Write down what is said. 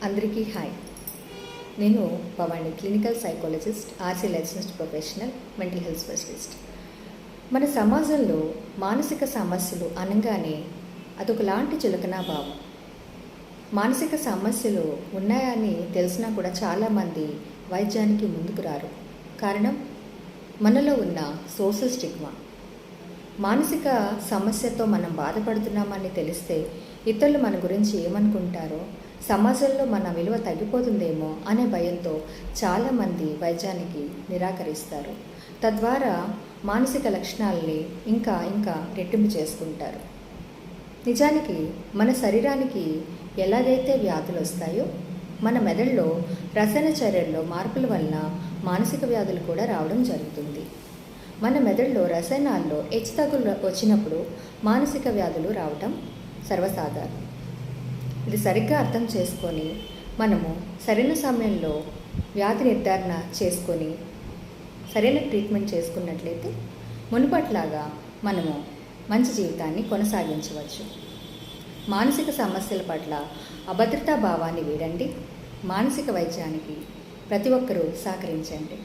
అందరికీ హాయ్. నేను Bhavani, clinical psychologist, RC licensed professional, mental health specialist. మన సమాజంలో మానసిక సమస్యలు అనగానే అదొకలాంటి చులకనా భావం. మానసిక సమస్యలు ఉన్నాయని తెలిసినా కూడా చాలామంది వైద్యానికి ముందుకు రారు. కారణం మనలో ఉన్న సోషల్ స్టిగ్మా. మానసిక సమస్యతో మనం బాధపడుతున్నామని తెలిస్తే ఇతరులు మన గురించి ఏమనుకుంటారో, సమాజంలో మన విలువ తగ్గిపోతుందేమో అనే భయంతో చాలామంది వైద్యానికి నిరాకరిస్తారు. తద్వారా మానసిక లక్షణాలని ఇంకా రెట్టింపు చేసుకుంటారు. నిజానికి మన శరీరానికి ఎలాగైతే వ్యాధులు వస్తాయో, మన మెదడులో రసాయన చర్యల్లో మార్పుల వల్ల మానసిక వ్యాధులు కూడా రావడం జరుగుతుంది. మన మెదడులో రసాయనాల్లో హెచ్చుతగ్గులు వచ్చినప్పుడు మానసిక వ్యాధులు రావటం సర్వసాధారణం. ఇది సరిగ్గా అర్థం చేసుకొని మనము సరైన సమయంలో వ్యాధి నిర్ధారణ చేసుకొని సరైన ట్రీట్మెంట్ చేసుకున్నట్లయితే మునుపట్లాగా మనము మంచి జీవితాన్ని కొనసాగించవచ్చు. మానసిక సమస్యల పట్ల అభద్రతా భావాన్ని వీడండి. మానసిక వైద్యానికి ప్రతి ఒక్కరూ సహకరించండి.